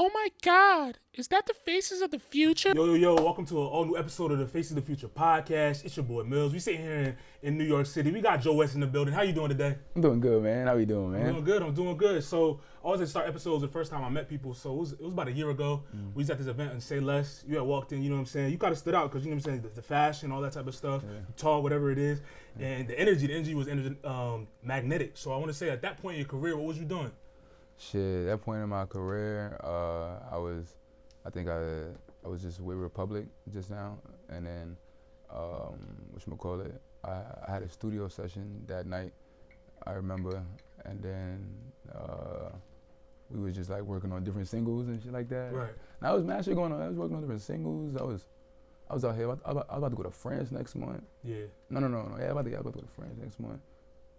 Oh my god, is that the faces of the future? Yo, welcome to an all new episode of the Faces of the Future podcast. It's your boy Myles. We sitting here in New York City. We got Joe West in the building. How you doing today? I'm doing good, man. How you doing, man? I'm doing good. So I always like to start episodes the first time I met people. So it was about a year ago. We was at this event in Say Less. You had walked in, you know what I'm saying? You kind of stood out because, you know what I'm saying, the fashion, all that type of stuff, tall, whatever it is. And the energy was magnetic. So I want to say at that point in your career, what was you doing? Shit, that point in my career, I was just with Republic just now, and then whatchamacallit, I had a studio session that night, I remember, and then we was just like working on different singles and shit like that. Right. And I was mad shit going on. I was working on different singles. I was out here. I was about to go to France next month. Yeah. No. Yeah, I was about to go to France next month.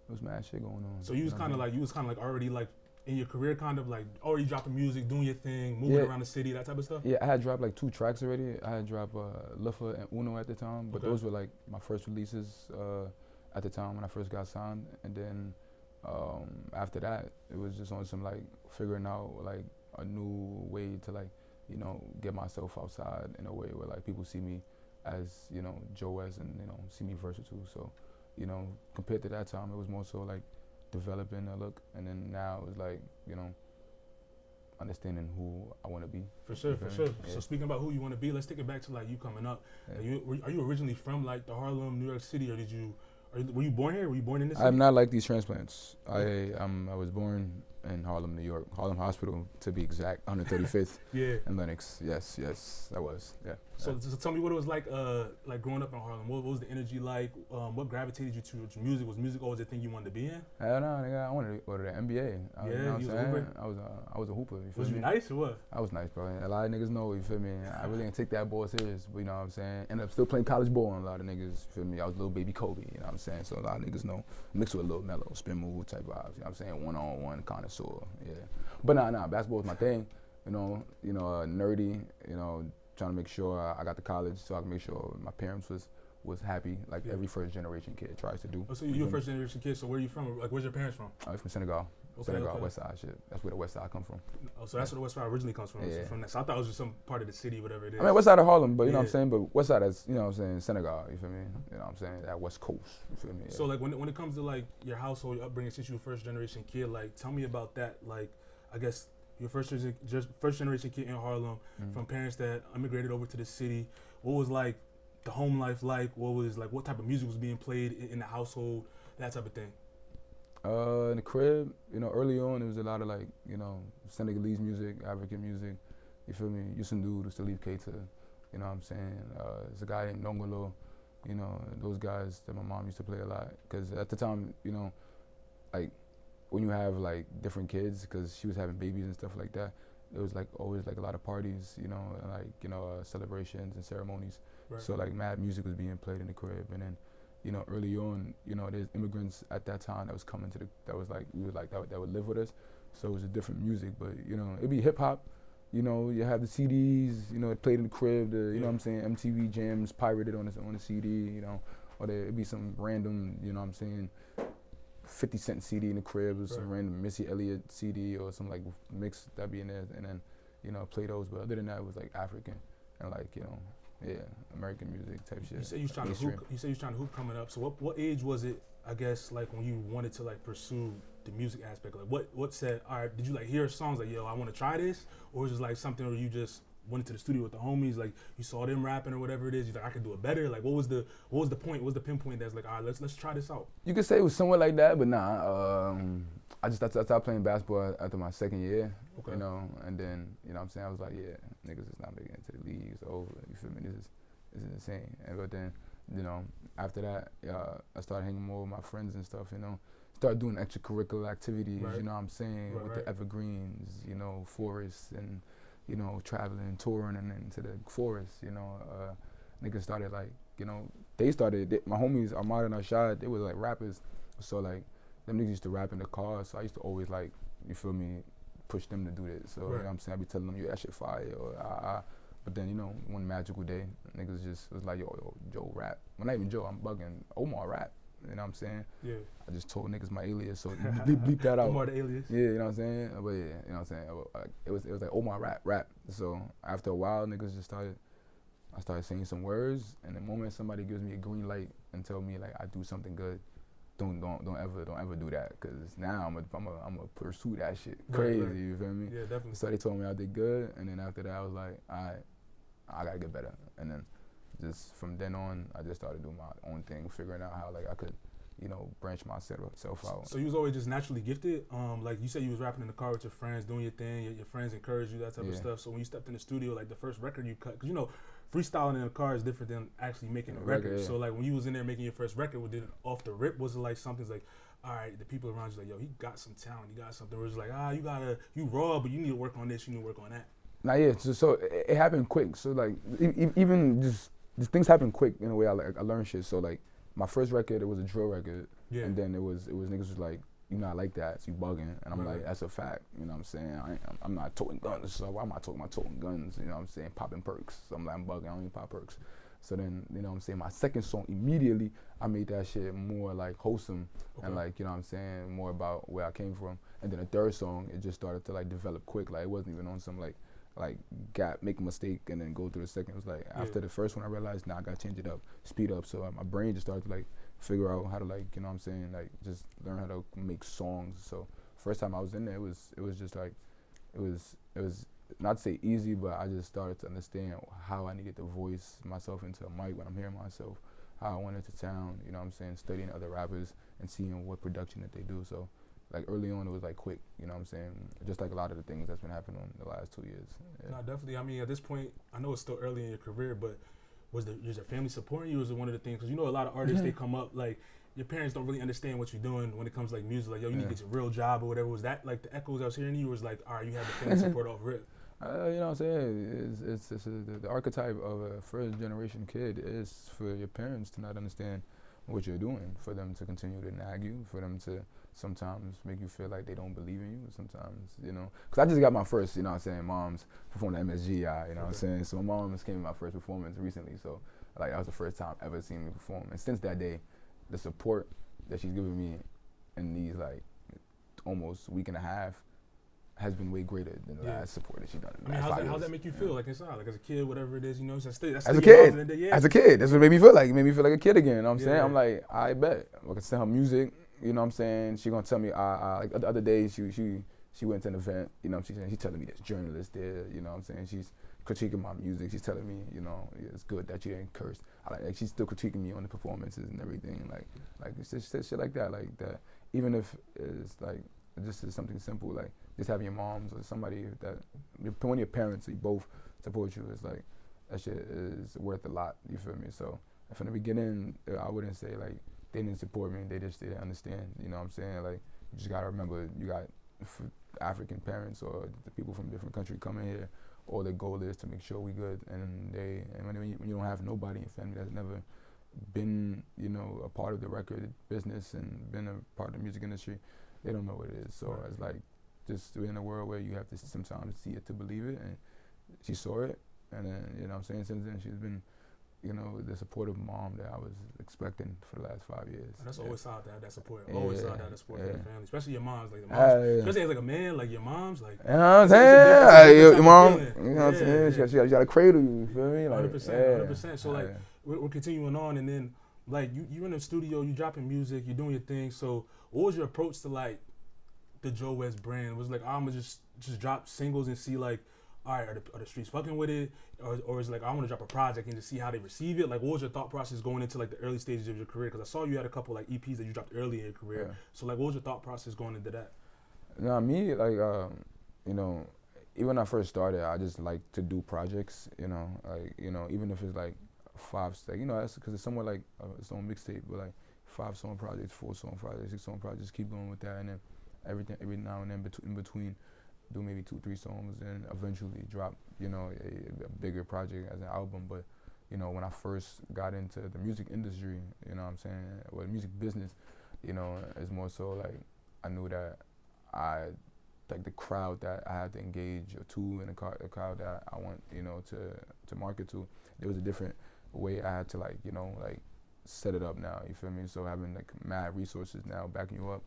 There was mad shit going on. So you was kind of like already like in your career, kind of like already dropping music, doing your thing, moving around the city, that type of stuff? Yeah, I had dropped like 2 tracks already. I had dropped Luffa and Uno at the time, but those were like my first releases at the time when I first got signed. And then after that, it was just on some like figuring out like a new way to like, you know, get myself outside in a way where like people see me as, you know, Joe West and, you know, see me versatile. So, you know, compared to that time, it was more so like developing a look, and then now it's like, you know, understanding who I want to be. For sure. Yeah. So speaking about who you want to be, let's take it back to like you coming up. Yeah. Are you originally from like the Harlem, New York City, or were you born here? Were you born in this city? I'm not like these transplants. I was born in Harlem, New York, Harlem Hospital to be exact, 135th Yeah. and Lenox. Yes, I was. Yeah. So tell me what it was like growing up in Harlem. What was the energy like? What gravitated you to music? Was music always the thing you wanted to be in? I don't know, nigga. I wanted to go to the NBA. Yeah, you know what you was I'm a saying? hooper? I was a hooper. You feel Was me? you nice or what? I was nice, bro. A lot of niggas know, you feel me? I really didn't take that ball serious, but you know what I'm saying? Ended up still playing college ball on a lot of niggas, you feel me? I was little baby Kobe, you know what I'm saying? So a lot of niggas know, mixed with a little mellow, spin move type vibes, you know what I'm saying? One-on-one connoisseur, yeah. But nah, basketball was my thing, nerdy, you know, trying to make sure I got to college so I can make sure my parents was happy, like every first generation kid tries to do. Oh, so you're a first generation kid, so where are you from? Like, where's your parents from? I'm from Senegal. Senegal, West Side shit. That's where the West Side come from. Oh, so that's where the West Side originally comes from. Yeah. So from that. So I thought it was just some part of the city, whatever it is. I mean, West Side of Harlem, but you know what I'm saying? But West Side is, you know what I'm saying, Senegal, you feel me? You know what I'm saying? That West Coast, you feel me? Yeah. So like when it comes to like your household, your upbringing, since you're a first generation kid, like tell me about that. Like, I guess you're first generation kid in Harlem from parents that immigrated over to the city. What was like the home life like? What type of music was being played in the household? That type of thing. In the crib, you know, early on, there was a lot of like, you know, Senegalese music, African music, you feel me? Youssou N'Dour, Salif Keita, you know what I'm saying? There's a guy named Nongolo, you know, those guys that my mom used to play a lot. Because at the time, you know, like, when you have like different kids, because she was having babies and stuff like that, there was like always like a lot of parties, you know, and like, you know, celebrations and ceremonies. Right. So like mad music was being played in the crib, and then, you know, early on, you know, there's immigrants at that time that was coming that would live with us. So it was a different music, but you know, it'd be hip hop. You know, you have the CDs, you know, it played in the crib. You know what I'm saying, MTV jams pirated on the CD, you know, or it'd be some random, you know what I'm saying, 50 Cent CD in the crib, or some random Missy Elliott CD or some like mix that'd be in there, and then, you know, play those. But other than that, it was like African and like, you know, American music type shit. You say you was trying to hoop coming up. So what age was it, I guess, like when you wanted to like pursue the music aspect? Like what said, all right, did you like hear songs like, yo, I want to try this? Or was it like something where you just went into the studio with the homies, like you saw them rapping or whatever it is, you're like, I could do it better? Like what was the point? What was the pinpoint that's like, all right, let's try this out? You could say it was somewhat like that, but nah. I started playing basketball after my second year, you know, and then, you know what I'm saying, I was like, yeah, niggas is not making it to the league, it's over, you feel me, this is insane. But then, you know, after that, I started hanging more with my friends and stuff, you know, started doing extracurricular activities, you know what I'm saying, with the evergreens, you know, forests, and, you know, traveling, touring, and then to the forest, you know, niggas started like, you know, my homies, Ahmad and Ashad, they were like rappers, so like, them niggas used to rap in the car, so I used to always like, you feel me, push them to do that. So, you know what I'm saying, I be telling them, yo, that shit fire, or But then, you know, one magical day, niggas just was like, yo, Joe rap. Well, not even Joe, I'm bugging, Omar rap. You know what I'm saying? Yeah. I just told niggas my alias, so bleep that out. More the alias. Yeah, you know what I'm saying? But yeah, you know what I'm saying? It was like, oh my rap. So after a while, niggas just I started saying some words, and the moment somebody gives me a green light and tell me like I do something good, don't ever do that, cause now I'm gonna pursue that shit crazy. Right. You feel me? Yeah, definitely. So they told me I did good, and then after that I was like, alright, I gotta get better, and then just from then on I just started doing my own thing, figuring out how like I could, branch myself out. So you was always just naturally gifted? Like you said, you was rapping in the car with your friends, doing your thing. Your friends encouraged you, that type of stuff. So when you stepped in the studio, like the first record you cut, because freestyling in the car is different than actually making a record. Yeah. So like when you was in there making your first record, did it off the rip? Was it like something's like, all right, the people around you like, yo, he got some talent, he got something. Or was like, you raw, but you need to work on this, you need to work on that. Nah, yeah. So it happened quick. So like even just things happen quick in a way. I learned shit. So like my first record, it was a drill record, and then it was niggas was like, you not like that, so you bugging, and I'm like, that's a fact. You know what I'm saying? I'm not toting guns, so why am I talking about toting guns? You know what I'm saying? Popping perks. So I'm like, I'm bugging. I don't even pop perks. So then, you know what I'm saying? My second song, immediately, I made that shit more like wholesome and like, you know what I'm saying, more about where I came from. And then the third song, it just started to like develop quick. Like it wasn't even on some like make a mistake and then go through the second. It was like after the first one, I realized, I gotta change it up, speed up. So my brain just started to like figure out how to like, you know what I'm saying, like just learn how to make songs. So first time I was in there, it was just like, it was not to say easy, but I just started to understand how I needed to voice myself into a mic when I'm hearing myself, how I went into town, you know what I'm saying, studying other rappers and seeing what production that they do. So like early on, it was like quick, you know what I'm saying? Just like a lot of the things that's been happening in the last 2 years. Yeah. No, definitely. I mean, at this point, I know it's still early in your career, but was your family supporting you? Was it one of the things? Because a lot of artists, they come up, like, your parents don't really understand what you're doing when it comes to like music. Like, yo, you need to get your real job or whatever. Was that like the echoes I was hearing you? Or was like, all right, you had the family support off rip? You know what I'm saying? It's the archetype of a first generation kid is for your parents to not understand what you're doing, for them to continue to nag you, for them to sometimes make you feel like they don't believe in you. Sometimes, because I just got my first, you know what I'm saying, mom's performed at MSGI, you know what I'm saying? So my mom came to my first performance recently, so like that was the first time ever seeing me perform. And since that day, the support that she's given me in these like almost week and a half has been way greater than the last support that she's done. I mean, how's that make you feel? Like inside, like as a kid, whatever it is, that's still as a kid, as a kid, that's what it made me feel like. It made me feel like a kid again. You know what I'm saying? I'm like, I bet I can send her music. You know what I'm saying? She gonna tell me. Like the other day, she went to an event. You know what I'm saying? She's telling me there's journalists there. You know what I'm saying? She's critiquing my music. She's telling me, it's good that you didn't curse. Like she's still critiquing me on the performances and everything. Like it's just shit like that. Like that. Even if it's like just is something simple, like just having your moms or somebody that one of your parents, they both support you, is like that shit is worth a lot. You feel me? So from the beginning, I wouldn't say like they didn't support me. They just didn't understand. You know what I'm saying? Like you just gotta remember, you got African parents or the people from different countries coming here. All their goal is to make sure we good, and when you don't have nobody in your family that's never been a part of the record business and been a part of the music industry, they don't know what it is. So it's like just we're in a world where you have to sometimes see it to believe it, and she saw it, and then what I'm saying, since then she's been the supportive mom that I was expecting for the last 5 years. And that's always solid to have that support. Always solid to have that support for the family, especially your moms. Like the moms, especially as like a man, like your moms, like. You know what I'm saying? Your mom, you know what I'm saying? She got to cradle you. You feel me? Like, 100%. So like we're continuing on, and then like you in the studio, you dropping music, you're doing your thing. So what was your approach to like the Joe West brand? Was it like I'm gonna just drop singles and see like, all right, are the streets fucking with it, or is it like I want to drop a project and just see how they receive it? Like, what was your thought process going into like the early stages of your career? Because I saw you had a couple like EPs that you dropped early in your career. Yeah. So like, what was your thought process going into that? Me, like, even when I first started, I just like to do projects. Even if it's like 5, that's because it's somewhat like its own mixtape, but like 5-song projects, 4-song projects, 6-song projects. Keep going with that, and then every now and then in between. Do maybe 2-3 songs and eventually drop, a bigger project as an album. But, when I first got into the music industry, you know what I'm saying, or the music business, it's more so like I knew that like the crowd that I had to engage to and the crowd that I want, to market to, there was a different way I had to like set it up now. You feel me? So having like mad resources now backing you up,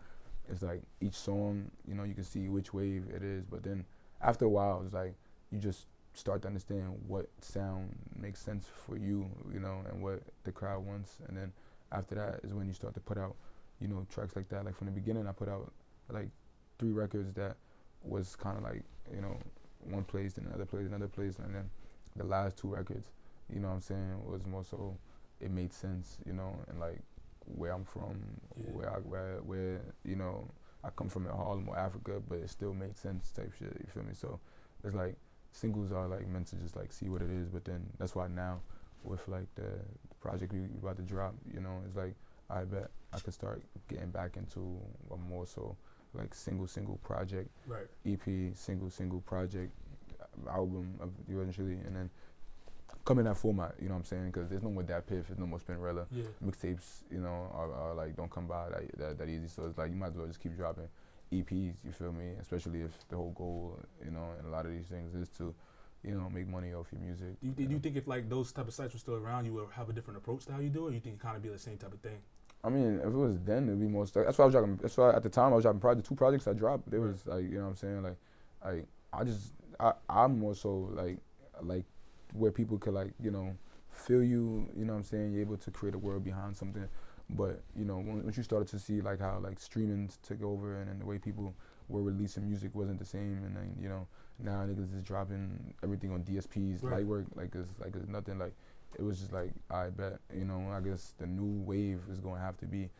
it's like each song, you know, you can see which wave it is. But then after a while, it's like you just start to understand what sound makes sense for you, you know, and what the crowd wants. And then after that is when you start to put out, you know, tracks like that. Like from the beginning, I put out like 3 records that was kind of like, you know, one place, then another place, and then the last 2 records, you know what I'm saying, was more so it made sense, you know, and like where I'm from, where you know, I come from in Harlem or Africa, but it still made sense type shit, you feel me? So it's like singles are like meant to just like see what it is, but then that's why now with like the project we about to drop, you know, it's like I bet I could start getting back into a more so like single project, right. EP, single project, album eventually, and then come in that format, you know what I'm saying? Because there's no more Dat Piff, there's no more Spinrilla. Yeah. Mixtapes, you know, are like don't come by that easy. So it's like you might as well just keep dropping EPs, you feel me? Especially if the whole goal, you know, and a lot of these things is to, you know, make money off your music. Do you think if like those type of sites were still around, you would have a different approach to how you do it? Or you think it kind of be the same type of thing? I mean, if it was then, it'd be more stuff. That's why I was dropping. That's why at the time I was dropping the 2 projects I dropped. There was like, you know what I'm saying? Like I'm more so like where people could like, you know, feel you. You know what I'm saying? You're able to create a world behind something. But you know, once you started to see like how like streaming took over and then the way people were releasing music wasn't the same, and then you know now niggas is dropping everything on DSPs, light work, like it's nothing like. It was just like, I bet, you know, I guess the new wave is going to have to be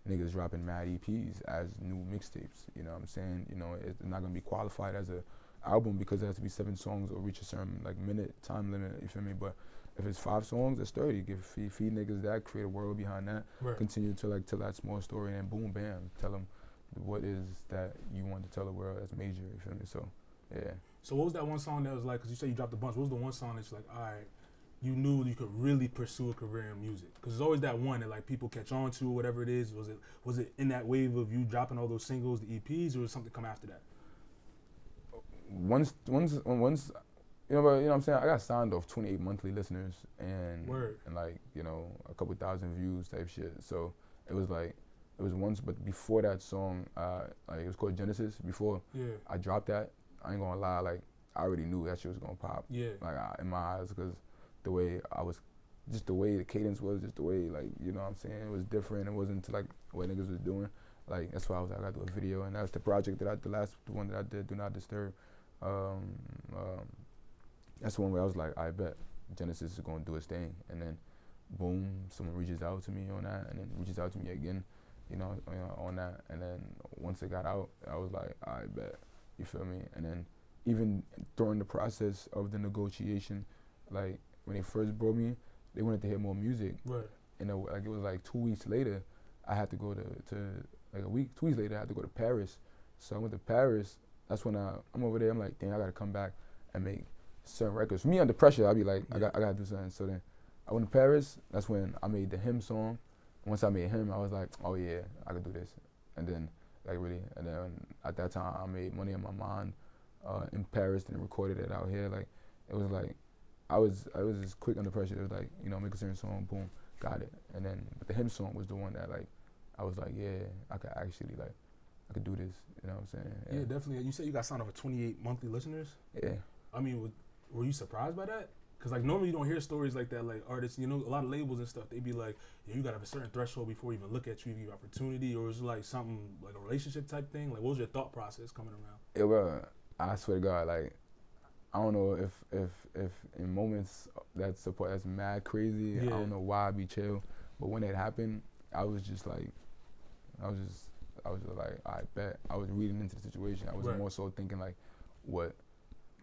niggas dropping mad EPs as new mixtapes, you know what I'm saying? You know, it's not going to be qualified as a album because it has to be 7 songs or reach a certain like minute time limit, you feel me? But if it's 5 songs, it's 30. Feed niggas that, create a world behind that, continue to like tell that small story, and boom, bam, tell them what is that you want to tell the world that's major, you feel me? So, yeah. So what was that one song that was like, because you said you dropped a bunch, what was the one song that's like, all right, you knew you could really pursue a career in music? Because there's always that one that like people catch on to, whatever it is. Was it in that wave of you dropping all those singles, the EPs, or was something come after that? Once, you know, but you know what I'm saying? I got signed off 28 monthly listeners and like, you know, a couple thousand views type shit. So it was once, but before that song, like it was called Genesis. Before I dropped that, I ain't gonna lie, like I already knew that shit was gonna pop. Yeah. Like in my eyes, because the way I was, just the way the cadence was, just the way, like, you know what I'm saying, it was different. It wasn't like what niggas was doing. Like, that's why I was like, I gotta do a video. And that's the project that the last one that I did, Do Not Disturb. That's the one where I was like, I bet Genesis is gonna do its thing. And then, boom, someone reaches out to me on that, and then reaches out to me again, you know, on that. And then once it got out, I was like, I bet, you feel me? And then even during the process of the negotiation, like, when they first brought me, they wanted to hear more music. Right. And like it was like 2 weeks later, I had to go to like 2 weeks later, I had to go to Paris. So I went to Paris. That's when I'm over there. I'm like, dang, I gotta come back and make certain records. For me, under pressure, I'd be like, I gotta do something. So then I went to Paris. That's when I made the Him song. Once I made Him, I was like, oh yeah, I could do this. And then like really, and then at that time, I made Money in My Mind in Paris and recorded it out here. Like it was like. I was just quick under pressure. It was like, you know, make a certain song, boom, got it. And then but the Him song was the one that like, I was like, yeah, I could actually like, I could do this. You know what I'm saying? Yeah, definitely. You said you got signed over 28 monthly listeners. Yeah. I mean, were you surprised by that? Because like normally you don't hear stories like that. Like artists, you know, a lot of labels and stuff, they be like, yeah, you got to have a certain threshold before we even look at you, give you opportunity, or is it like something like a relationship type thing? Like, what was your thought process coming around? It was. I swear to God, like. I don't know if in moments that's mad crazy, I don't know why I be chill, but when it happened, I was just like, I bet. I was reading into the situation. I was more so thinking like, what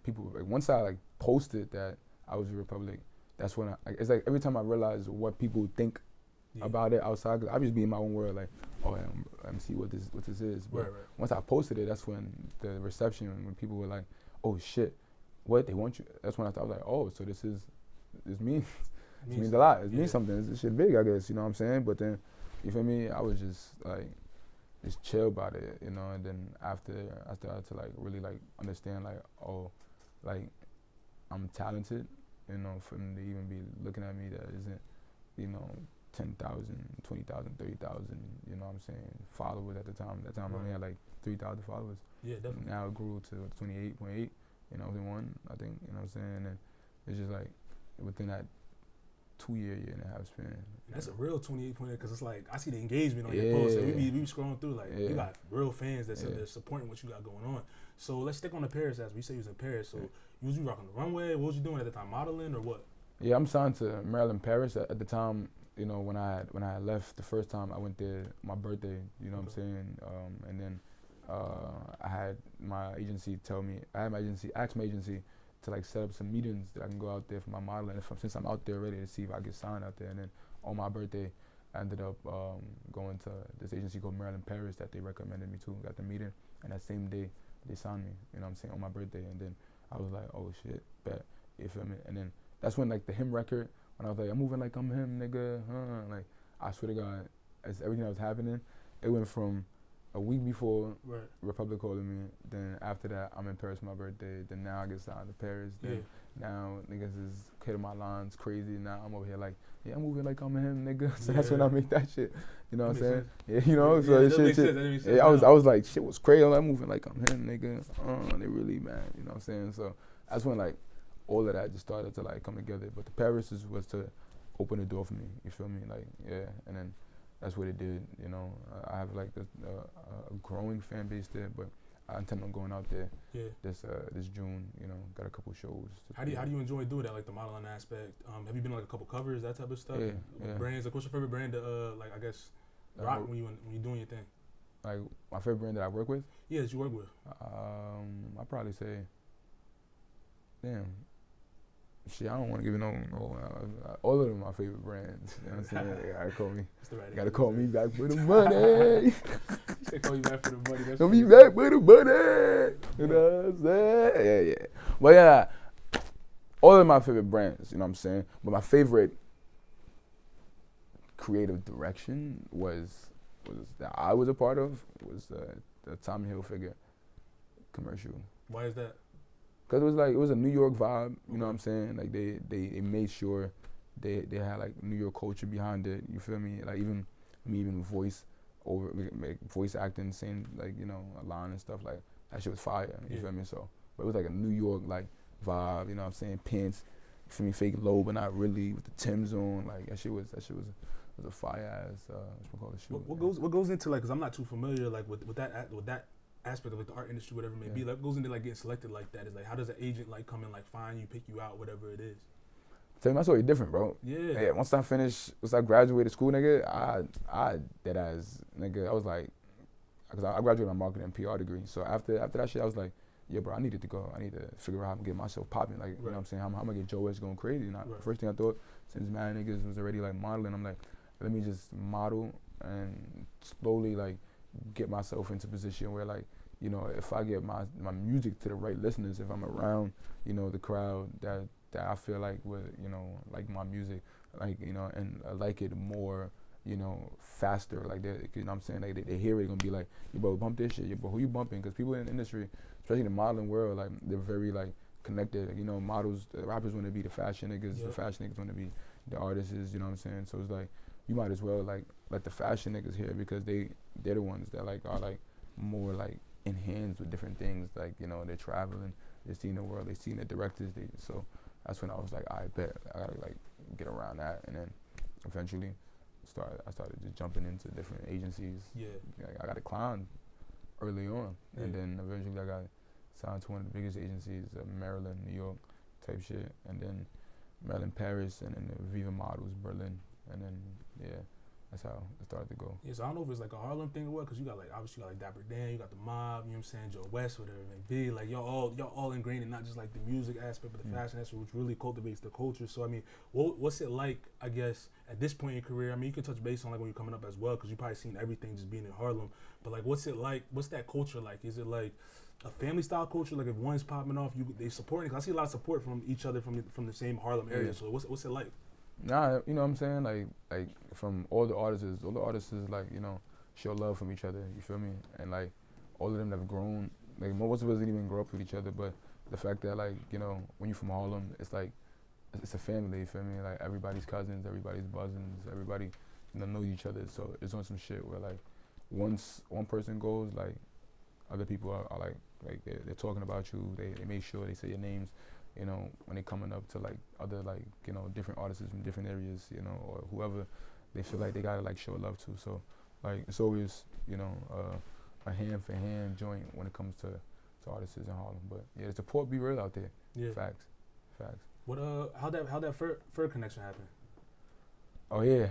people, like once I like posted that I was a Republic, that's when it's like every time I realize what people think about it outside, cause I just be in my own world like, oh, let me see what this is. But once I posted it, that's when the reception, when people were like, oh shit. What they want you? That's when I was like, oh, so this means a lot. It means something. This shit big, I guess. You know what I'm saying? But then, you feel me? I was just like, just chill about it, you know. And then after I started to like really like understand like, oh, like I'm talented, you know, for them to even be looking at me that isn't, you know, 10,000, 20,000, 30,000, you know what I'm saying, followers at the time. That time I only had like 3,000 followers. Yeah, definitely. Now it grew to 28.8, you know, within one, I think, you know what I'm saying? And it's just like, within that 2 year and a half span. And that's a real 28.8 because it's like, I see the engagement on your posts. Like, we be scrolling through, like, you got real fans that said they're supporting what you got going on. So let's stick on the Paris as we say you was in Paris. So you was rocking the runway? What was you doing at the time, modeling or what? Yeah, I'm signed to Maryland, Paris. At the time, you know, when I had left the first time, I went there my birthday. You know what I'm saying? And then I had my agency ask my agency to like set up some meetings that I can go out there for my modeling. Since I'm out there already, to see if I get signed out there. And then on my birthday, I ended up going to this agency called Maryland, Paris that they recommended me to. Got the meeting, and that same day they signed me. You know what I'm saying, on my birthday. And then I was like, oh shit, bet. You feel me? And then that's when like the him record. When I was like, I'm moving like I'm him, nigga. Like, I swear to God, as everything that was happening, it went from a week before Republic calling me. Then after that, I'm in Paris for my birthday. Then now I get signed to Paris. Then now niggas is hitting my lines crazy. Now I'm over here like, yeah, I'm moving like I'm him, nigga. So that's when I make that shit. You know what I'm saying? Yeah, you know. So shit. I was like, shit was crazy. I'm moving like I'm him, nigga. They really mad. You know what I'm saying? So that's when like all of that just started to like come together. But the Paris was to open the door for me. You feel me? Like, yeah. And then that's what it did. You know, I have like a growing fan base there, but I intend on going out there this June. You know, got a couple shows. How do you enjoy doing that, like the modeling aspect? Have you been on like a couple covers, that type of stuff? Yeah. Brands. Like, what's your favorite brand to like I guess rock when you doing your thing? Like my favorite brand that I work with? Yeah, that you work with. I'd probably say, damn. Shit, I don't want to give it no. All of them are my favorite brands. You know what I'm saying? They gotta call me back for the money. They call you back for the money. Call me back for the money. You know what I'm saying? Yeah. But yeah, all of my favorite brands. You know what I'm saying? But my favorite creative direction was that I was a part of was the Tommy Hilfiger commercial. Why is that? Cause it was a New York vibe, you know what I'm saying? Like they made sure they had like New York culture behind it. You feel me? Like even voice acting, saying like, you know, a line and stuff, like that shit was fire. You feel me? So, but it was like a New York like vibe. You know what I'm saying? Pants, you feel me? Fake low, but not really, with the Tim's on. Like that shit was a fire ass shoe. What goes into like? Cause I'm not too familiar like with that aspect of like the art industry, whatever it may be, like goes into like getting selected like that. Is like, how does an agent like come and like find you, pick you out, whatever it is? Tell me, my story different, bro. Yeah. Once I graduated school, nigga, I dead ass nigga. I was like, cause I graduated my marketing and PR degree. So after that shit, I was like, yeah, bro, I need to figure out how to get myself popping. Like, you know what I'm saying? How am I gonna get Joe West going crazy? And first thing I thought, since mad niggas was already like modeling, I'm like, let me just model and slowly like get myself into a position where like, you know, if I get my music to the right listeners, if I'm around, you know, the crowd that I feel like would, you know, like my music, like, you know, and like it more, you know, faster, like that, you know what I'm saying? Like they hear it, gonna be like, yo, bro, bump this shit, yo, bro, who you bumping? Because people in the industry, especially in the modeling world, like they're very like connected. Like, you know, models, the rappers want to be the fashion niggas, the fashion niggas want to be the artists, you know what I'm saying? So it's like, you might as well like let the fashion niggas hear, because they're the ones that like are like more like in hands with different things. Like, you know, they're traveling, they're seeing the world, they're seeing the directors. So that's when I was like, I bet I gotta like get around that. And then eventually I started just jumping into different agencies. I got a clown early on, and then eventually I got signed to one of the biggest agencies, Maryland, New York type shit, and then Maryland, Paris, and then Viva Models, Berlin, and then that's how it started to go. Yeah, so I don't know if it's like a Harlem thing or what, because you got like, obviously you got like Dapper Dan, you got the Mob, you know what I'm saying, Joe West, whatever it may be. Like y'all all ingrained in not just like the music aspect, but the fashion aspect, which really cultivates the culture. So I mean, what's it like, I guess, at this point in your career? I mean, you can touch base on like when you're coming up as well, because you probably seen everything just being in Harlem. But like, what's it like? What's that culture like? Is it like a family style culture? Like if one's popping off, they supporting? Cause I see a lot of support from each other from the same Harlem area. So what's it like? Nah, you know what I'm saying? Like from all the artists, like, you know, show love from each other, you feel me? And like all of them have grown. Like most of us didn't even grow up with each other, but the fact that like, you know, when you're from Harlem, it's like it's a family. You feel me? Like everybody's cousins, everybody's cousins, everybody know each other. So it's on some shit where like once one person goes, like other people are like they're talking about you. They make sure they say your names. When they coming up to like other like different artists from different areas, or whoever they feel like they gotta like show love to. So like it's always a hand for hand joint when it comes to artists in Harlem. But yeah, the support be real out there. Yeah. Facts. What how that Ferg connection happen? Oh yeah.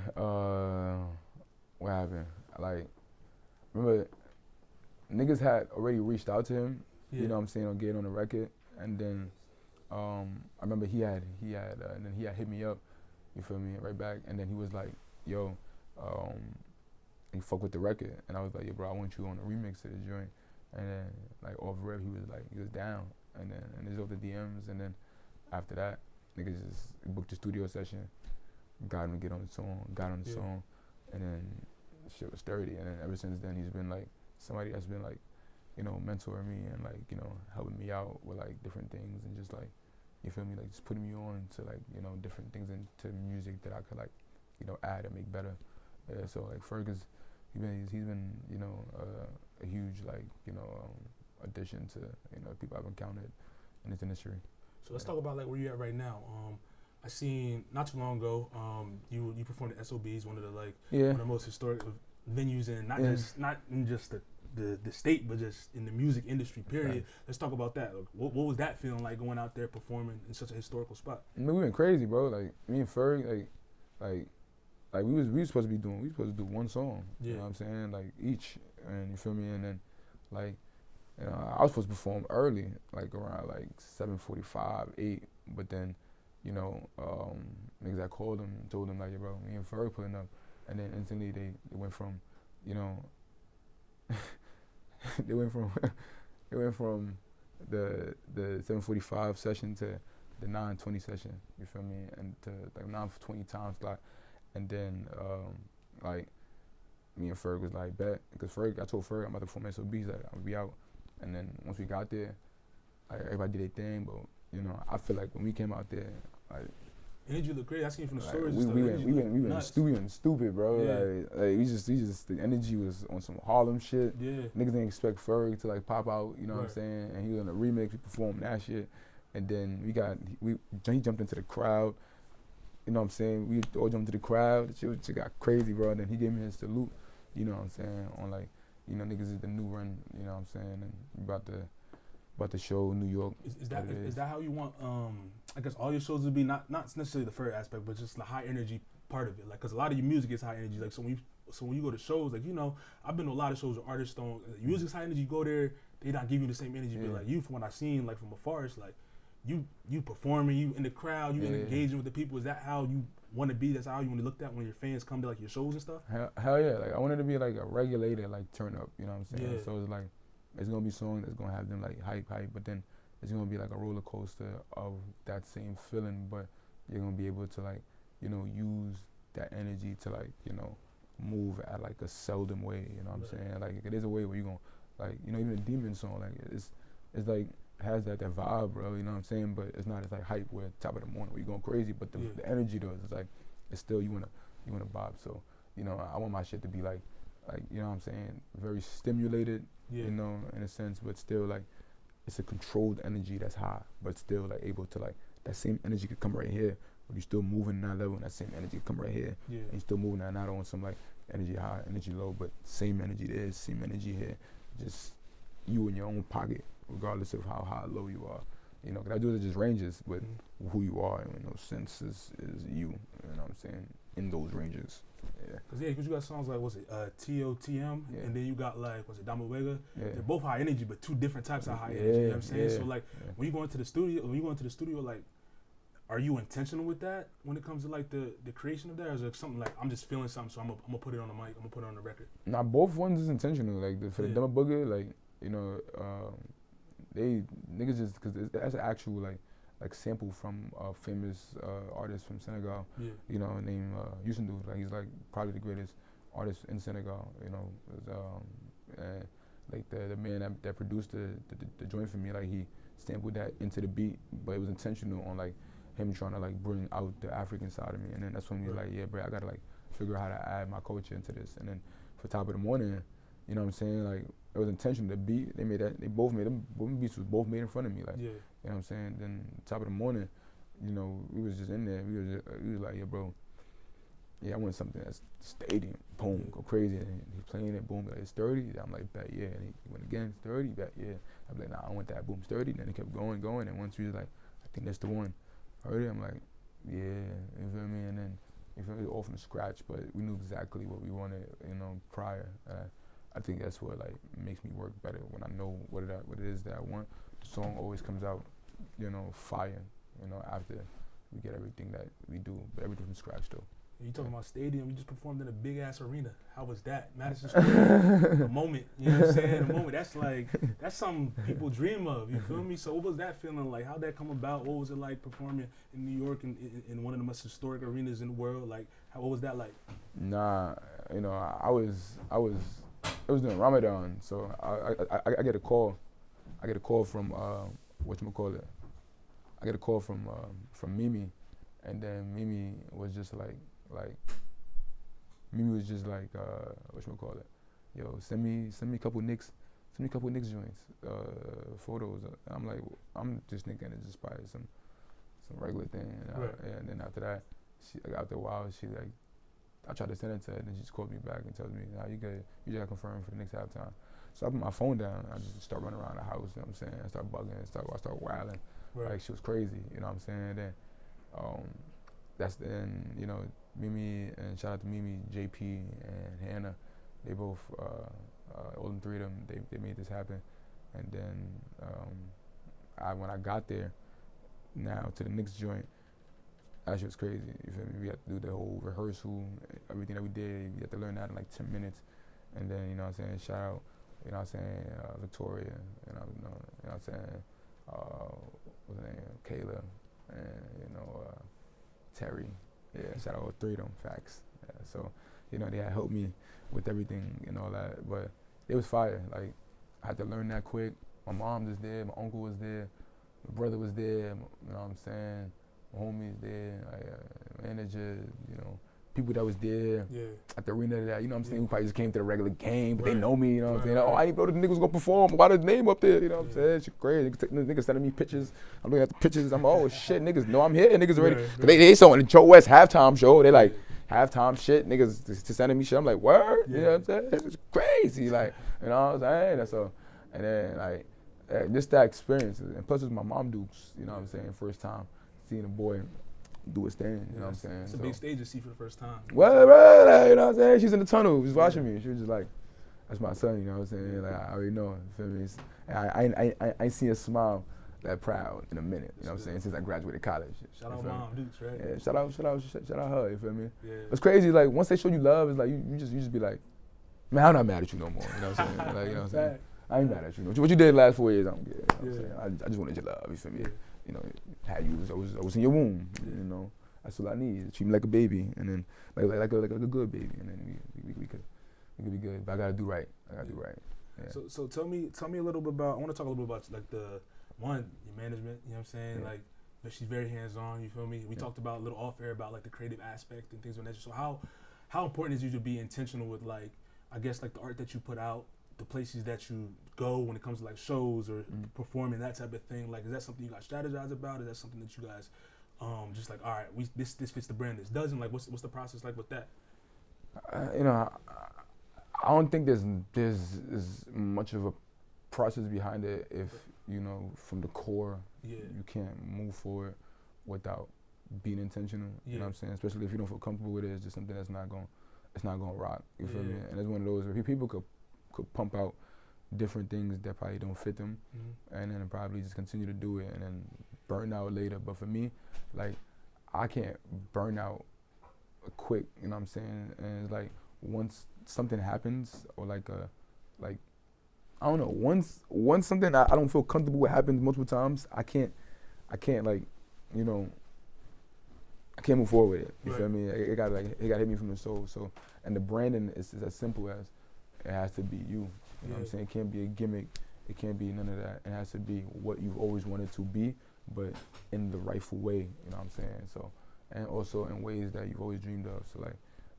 What happened? Like, remember, niggas had already reached out to him. Yeah. You know what I'm saying, on getting on the record, and then I remember he had and then he had hit me up. You feel me? Right back, and then he was like, "Yo, he fuck with the record," and I was like, "Yo, bro, I want you on a remix of the joint." And then like off rip, he was down, and then it's off the DMs, and then after that, niggas just booked the studio session, got him to get on the song, and then shit was sturdy, and then ever since then he's been like somebody that's been like, mentoring me and like, helping me out with like different things and just like, you feel me, like just putting me on to like, different things into music that I could like, add and make better. Yeah, so like Ferg he's been a huge like, addition to, people I've encountered in this industry. So let's talk about like where you're at right now. I seen not too long ago, you performed at S.O.B, one of the like one of the most historic venues in not in just the state, but just in the music industry. Period. Right. Let's talk about that. Like, what was that feeling like going out there performing in such a historical spot? I mean, we went crazy, bro. Like me and Ferg, like we was supposed to do one song. Yeah. You know what I'm saying? Like each, and you feel me? And then like, I was supposed to perform early, like around like 7:45, 8. But then, niggas I called him and told him like, "Yo, bro, me and Ferg pulling up," and then instantly they went from, they went from the 7:45 session to the 9:20 session. You feel me? And to like 9:20 time slot, and then like me and Ferg was like, bet, because I told Ferg I'm about to perform S.O.B. He's like, I'm gonna be out. And then once we got there, like everybody did their thing, but I feel like when we came out there, like energy looked great. I seen from the like, stories. We went stupid, bro. Yeah. Like we just the energy was on some Harlem shit. Yeah. Niggas didn't expect Ferg to like pop out, you know what I'm saying? And he was on a remix, we performed that shit. And then he jumped into the crowd. You know what I'm saying? We all jumped into the crowd. Shit got crazy, bro. And then he gave me his salute, you know what I'm saying? On like, niggas is the new run, you know what I'm saying? And about to show New York. Is that how you want? I guess all your shows would be not necessarily the Ferg aspect, but just the high energy part of it. Like, cause a lot of your music is high energy. Like, so when you go to shows, like I've been to a lot of shows where artists don't. Music's high energy. You go there, they not give you the same energy. Yeah. But like you, from what I seen, like from afar, it's like you performing, you in the crowd, you engaging with the people. Is that how you want to be? That's how you want to look at when your fans come to like your shows and stuff? Hell yeah! Like I wanted to be like a regulated like turn up. You know what I'm saying? Yeah. So it's like it's gonna be songs that's gonna have them like hype, but then it's gonna be like a roller coaster of that same feeling. But you're gonna be able to like use that energy to like move at like a seldom way. You know what I'm saying? Like it is a way where you gonna like even a Demon song like it's like has that vibe, bro. You know what I'm saying? But it's not as like hype where top of the morning where you going crazy. But the energy though is like it's still you wanna bob. So I want my shit to be like you know what I'm saying, very stimulated. Yeah. In a sense, but still like it's a controlled energy that's high, but still like able to like that same energy could come right here, but you still moving that level, and that same energy could come right here. Yeah. And you still moving that not on some like energy high, energy low, but same energy there, same energy here. Just you in your own pocket, regardless of how high or low you are. Cause I do it just ranges, but who you are in those senses is you. You know what I'm saying? In those ranges. Yeah. Cause you got songs like TOTM, and then you got like Dama Wega. Yeah. They're both high energy, but two different types of high energy. You know what I'm saying? So like when you go into the studio, like, are you intentional with that when it comes to like the creation of that, or is it something like I'm just feeling something, so I'm gonna put it on the mic, I'm gonna put it on the record? Nah, both ones is intentional. Like for the Dama Booger, like they niggas just because that's an actual like sample from a famous artist from Senegal, named Youssou N'Dour. Like he's like probably the greatest artist in Senegal. And like the man that produced the joint for me, like he sampled that into the beat, but it was intentional on like him trying to like bring out the African side of me, and then that's when we like, yeah, bro, I gotta like figure out how to add my culture into this. And then for Top of the Morning, you know what I'm saying, like it was intentional. The beat they made that, they both made them beats was both made in front of me, like you know what I'm saying. Then Top of the Morning, you know, we was just in there, we was like, yeah, bro, yeah, I want something that's stadium, boom, go crazy. And he's playing it, boom, like, it's 30. I'm like, bet, yeah. And he went again, it's 30, bet, yeah. I'm like, nah, I want that, boom, it's 30. And then he kept going. And once we was like, I think that's the one. Heard it, I'm like, yeah, you feel me? And then, you feel me, all from scratch, but we knew exactly what we wanted, you know, prior. I think that's what like makes me work better when I know what it is that I want. The song always comes out, you know, fire, you know, after we get everything that we do, but everything from scratch though. You talking about stadium, you just performed in a big ass arena. How was that? Madison Square, a moment, you know what I'm saying? A moment, that's something people dream of, you feel me? So what was that feeling like? How'd that come about? What was it like performing in New York in one of the most historic arenas in the world? Like, what was that like? Nah, you know, it was during Ramadan, so I get a call. I get a call from, whatchamacallit? I get a call from Mimi, and then Mimi was just like, whatchamacallit? Yo, send me a couple Knicks joints, photos. I'm like, I'm just thinking it's just probably some regular thing. And then after that, after a while, she like, I tried to send it to her, and then she just called me back and tells me, nah, you good, you just got confirmed for the next halftime. So I put my phone down, and I just start running around the house, you know what I'm saying? I start bugging, I start wilding, like she was crazy, you know what I'm saying? And then, that's then, you know, Mimi, and shout out to Mimi, JP, and Hannah, they both, all them three of them, they made this happen. And then, when I got there, now to the Knicks joint, that shit was crazy, you feel me? We had to do the whole rehearsal, everything that we did, we had to learn that in like 10 minutes. And then, you know what I'm saying, shout out, you know what I'm saying, Victoria, you know what I'm saying, what's her name, Kayla, and, you know, Terry. Yeah, shout out all three of them, facts. Yeah, so, you know, they had helped me with everything and all that, but it was fire. Like, I had to learn that quick. My mom was there, my uncle was there, my brother was there, you know what I'm saying, my homies there, manager, you know, people that was there at the arena that, you know what I'm saying, who probably just came to the regular game, but they know me, you know what I'm saying. Oh, I didn't know the nigga was gonna perform. Why the name up there? You know what I'm saying? It's great. Niggas sending me pictures. I'm looking at the pictures. I'm oh shit, niggas know I'm here. Niggas already. They saw in the Joe West halftime show. They like halftime shit. Niggas to sending me shit. I'm like, word. You know what I'm saying? It's crazy. Like, you know what I'm saying? That's all. And then like just that experience, and plus it's my mom Dukes. You know what I'm saying? First time seeing a boy do his thing, you know what I'm saying? It's a big stage to see for the first time. Well, right, you know what I'm saying? She's in the tunnel, just watching me. She was just like, that's my son, you know what I'm saying? Like, I already know, you feel me? I ain't seen her smile that proud in a minute, you know what I'm saying? Since I graduated college. Shout out Mom Dukes, right? Yeah, shout out her, you feel me? Yeah. It's crazy, like, once they show you love, it's like, you just be like, man, I'm not mad at you no more, you know what I'm saying? Like, you know what I'm saying? I ain't mad at you. What you did the last 4 years, I don't care, you know what I'm saying? I just wanted your love, you feel me? You know, had you, I was in your womb, you know. That's all I need. Treat me like a baby, and then like a good baby, and then we could be good. But I gotta do right. Yeah. So tell me a little bit about. I want to talk a little bit about like your management. You know what I'm saying? Yeah. Like, but she's very hands on. You feel me? We talked about a little off air about like the creative aspect and things of that. So how important is you to be intentional with like, I guess like the art that you put out, the places that you go when it comes to like shows or performing, that type of thing. Like, is that something you guys strategize about? Is that something that you guys just like, all right, this fits the brand, this doesn't? Like, what's the process like with that? You know, I don't think there's much of a process behind it if, you know, from the core, you can't move forward without being intentional. You know what I'm saying? Especially if you don't feel comfortable with it, it's just something that's not gonna rock. You feel me? And it's one of those where people could pump out different things that probably don't fit them, and then probably just continue to do it and then burn out later. But for me, like, I can't burn out quick, you know what I'm saying? And it's like, once something happens, or like I don't know, once something I don't feel comfortable with happens multiple times, I can't like, you know, I can't move forward with it. You feel me? It gotta hit me from the soul. So, and the branding is as simple as it has to be you. You know what I'm saying? It can't be a gimmick. It can't be none of that. It has to be what you've always wanted to be, but in the rightful way, you know what I'm saying? So, and also in ways that you've always dreamed of. So like,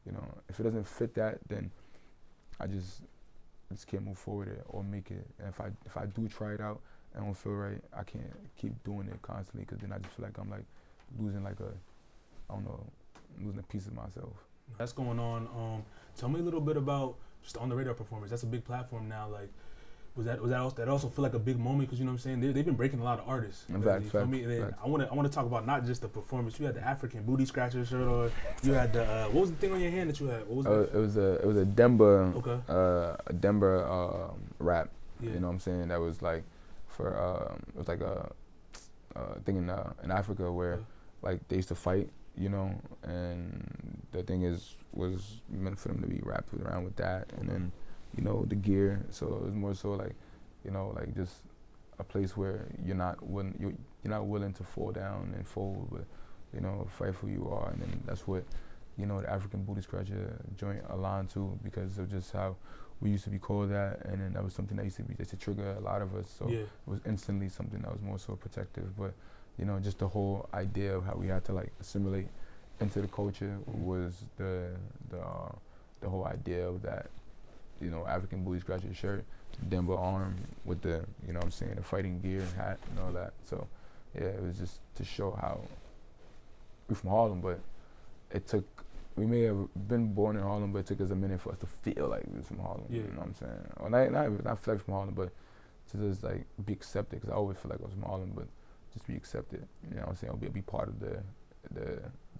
you know, if it doesn't fit that, then I just can't move forward or make it. And if I do try it out and don't feel right, I can't keep doing it constantly, because then I just feel like I'm like losing like losing a piece of myself. That's going on. Tell me a little bit about just On the Radar performance. That's a big platform now. Like, was that also feel like a big moment? Because you know what I'm saying, they've been breaking a lot of artists. Fact. I want to talk about not just the performance. You had the African booty scratcher shirt on. You had the what was the thing on your hand that you had? What was that? It was a Denver rap. Yeah. You know what I'm saying? That was like for it was like a thing in Africa where like they used to fight, you know, and the thing was meant for them to be wrapped around with that, and then, you know, the gear. So it was more so like, you know, like just a place where you're not willing to fall down and fold, but, you know, fight for who you are. And then that's what, you know, the African booty scratcher joint aligned to, because of just how we used to be called that. And then that was something that used to trigger a lot of us. So it was instantly something that was more so protective. But, you know, just the whole idea of how we had to like assimilate into the culture was the whole idea of that, you know, African booty scratcher shirt, Denver arm with the, you know what I'm saying, the fighting gear and hat and all that. So yeah, it was just to show how we're from Harlem, but we may have been born in Harlem, but it took us a minute for us to feel like we was from Harlem. Yeah. You know what I'm saying? Or not feel like from Harlem, but to just like be accepted, because I always feel like I was from Harlem, but just be accepted. You know what I'm saying? Or be part of the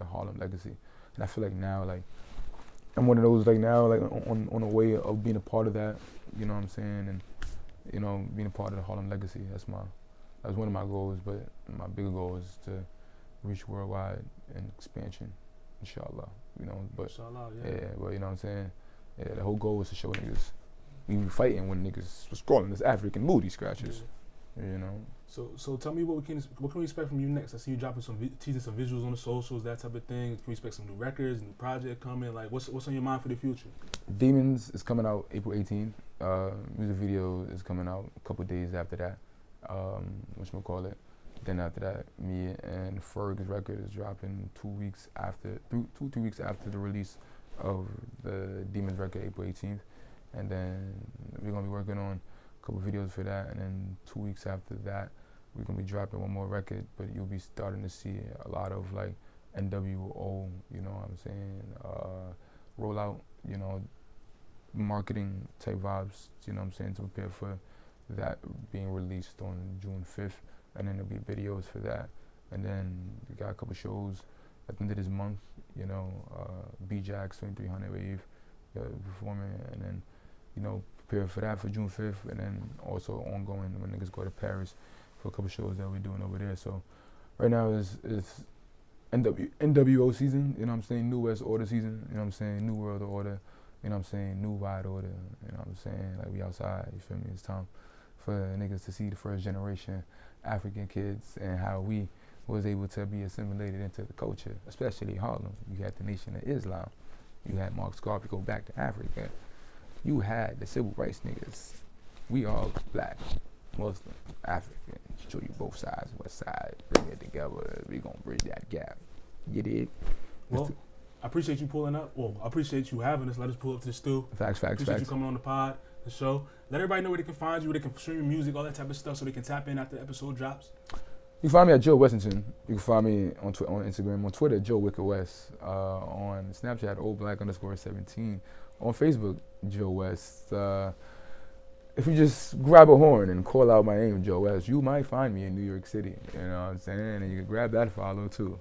Harlem legacy. And I feel like now, like, I'm one of those, like, now, like, on a way of being a part of that, you know what I'm saying, and, you know, being a part of the Harlem legacy. That's one of my goals, but my bigger goal is to reach worldwide and expansion, inshallah, you know, but, inshallah, but, you know what I'm saying, the whole goal is to show niggas, we be fighting when niggas was calling us African booty scratchers, you know. So tell me what can we expect from you next? I see you dropping teasing some visuals on the socials, that type of thing. Can we expect some new records, new project coming? Like, what's on your mind for the future? Demons is coming out April 18th. Music video is coming out a couple days after that. Whatchamacallit. Then after that, me and Ferg's record is dropping 2 weeks after, 2-3 weeks after the release of the Demons record, April 18th. And then we're gonna be working on a couple videos for that. And then 2 weeks after that, we're gonna be dropping one more record, but you'll be starting to see a lot of like NWO, you know what I'm saying, rollout, you know, marketing type vibes, you know what I'm saying, to prepare for that being released on June 5th. And then there'll be videos for that. And then we got a couple shows at the end of this month, you know, B-Jack's 2300 Wave performing, and then, you know, prepare for that for June 5th, and then also ongoing when niggas go to Paris for a couple shows that we're doing over there. So right now is NWO season, you know what I'm saying, New West Order season, you know what I'm saying, New World Order, you know what I'm saying, New Wide Order, you know what I'm saying, like we outside, you feel me? It's time for niggas to see the first generation African kids and how we was able to be assimilated into the culture, especially Harlem. You had the Nation of Islam, you had Mark Scarpa go back to Africa, you had the civil rights niggas. We all black, Muslim, African, show you both sides, west side, bring it together, we gonna bridge that gap. You dig? Well, I appreciate you pulling up. Well, I appreciate you having us. Let us pull up to the stew. Facts. Appreciate you coming on the pod, the show. Let everybody know where they can find you, where they can stream your music, all that type of stuff, so they can tap in after the episode drops. You can find me at Joe Wessington. You can find me on Instagram, on Twitter, Joe Wicked West. On Snapchat, oldblack_17. On Facebook, Joe West. If you just grab a horn and call out my name, Joe West, you might find me in New York City. You know what I'm saying? And you can grab that follow too.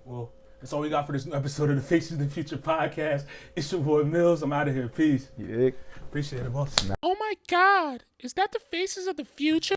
Well, that's all we got for this new episode of the Faces of the Future podcast. It's your boy Myles. I'm out of here. Peace. Yeah. Appreciate it, boss. Oh my God, is that the Faces of the Future?